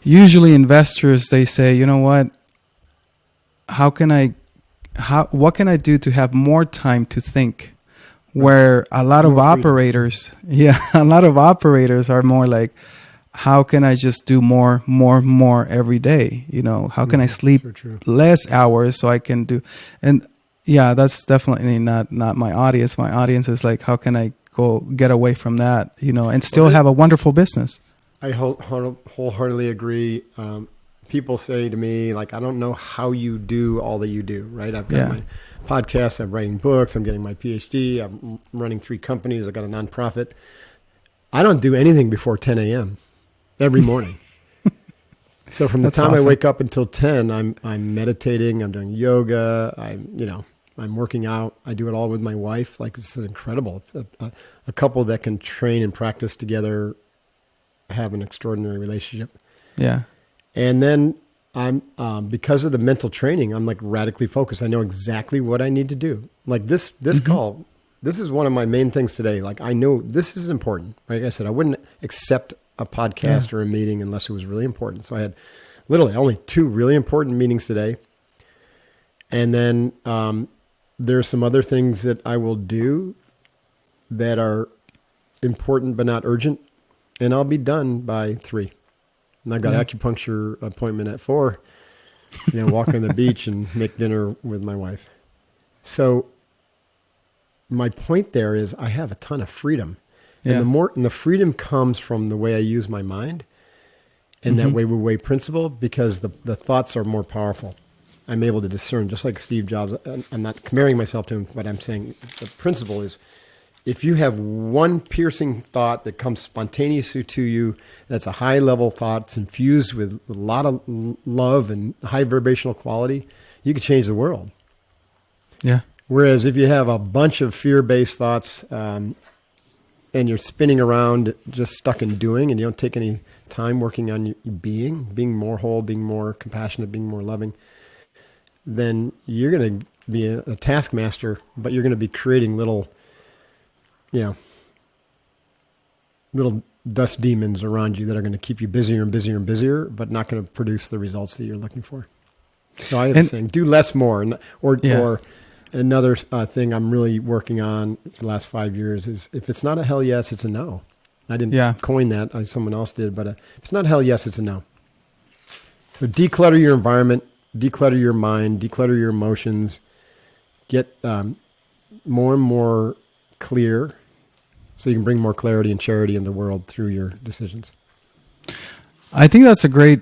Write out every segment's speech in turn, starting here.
usually investors, they say, you know what, what can I do to have more time to think? Where a lot of operators, a lot of operators are more like, how can I just do more every day? You know, how can I sleep less hours so I can do, and yeah, that's definitely not my audience. My audience is like, how can I go get away from that, you know, and still have a wonderful business? I wholeheartedly agree. People say to me, like, I don't know how you do all that you do, right? I've got my podcast, I'm writing books, I'm getting my PhD, I'm running 3 companies, I've got a nonprofit. I don't do anything before 10 a.m. every morning. So from the time I wake up until 10, I'm meditating, I'm doing yoga, I'm working out. I do it all with my wife. Like, this is incredible. A couple that can train and practice together have an extraordinary relationship. Yeah. And then I'm, because of the mental training, I'm like radically focused. I know exactly what I need to do. Like this call, this is one of my main things today. Like, I know this is important. Like I said, I wouldn't accept a podcast or a meeting unless it was really important. So I had literally only 2 really important meetings today. And then there's some other things that I will do that are important but not urgent. And I'll be done by 3. And I've got acupuncture appointment at 4, walk on the beach and make dinner with my wife. So my point there is I have a ton of freedom. Yeah. And the freedom comes from the way I use my mind and that way principle, because the thoughts are more powerful. I'm able to discern, just like Steve Jobs. I'm not comparing myself to him, but I'm saying the principle is, if you have one piercing thought that comes spontaneously to you, that's a high level thought, it's infused with a lot of love and high vibrational quality, you can change the world. Yeah. Whereas if you have a bunch of fear-based thoughts and you're spinning around just stuck in doing, and you don't take any time working on being more whole, being more compassionate, being more loving, then you're going to be a taskmaster, but you're going to be creating little dust demons around you that are going to keep you busier and busier and busier, but not going to produce the results that you're looking for. So I was saying, do less more. Or another thing I'm really working on for the last 5 years is, if it's not a hell yes, it's a no. I didn't coin that, someone else did, but if it's not a hell yes, it's a no. So declutter your environment, declutter your mind, declutter your emotions, get more and more clear, so you can bring more clarity and charity in the world through your decisions. I think that's a great,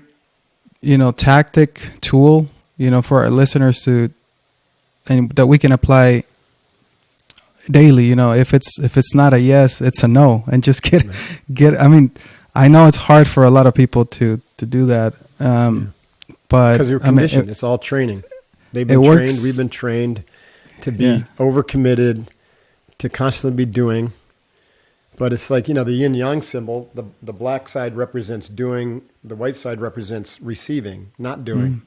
tactic, tool, for our listeners and that we can apply daily. If it's not a yes, it's a no, and just get. I mean, I know it's hard for a lot of people to do that, but because you're conditioned. It's all training. They've been trained. We've been trained to be overcommitted, to constantly be doing. But it's like, the yin yang symbol, the black side represents doing, the white side represents receiving, not doing.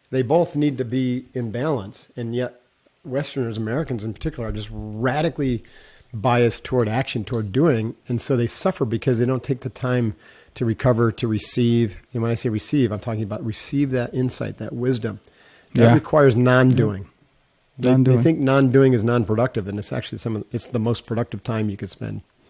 They both need to be in balance. And yet Westerners, Americans in particular, are just radically biased toward action, toward doing. And so they suffer because they don't take the time to recover, to receive. And when I say receive, I'm talking about receive that insight, that wisdom. That requires non-doing. They think non-doing is non-productive, and it's actually it's the most productive time you could spend.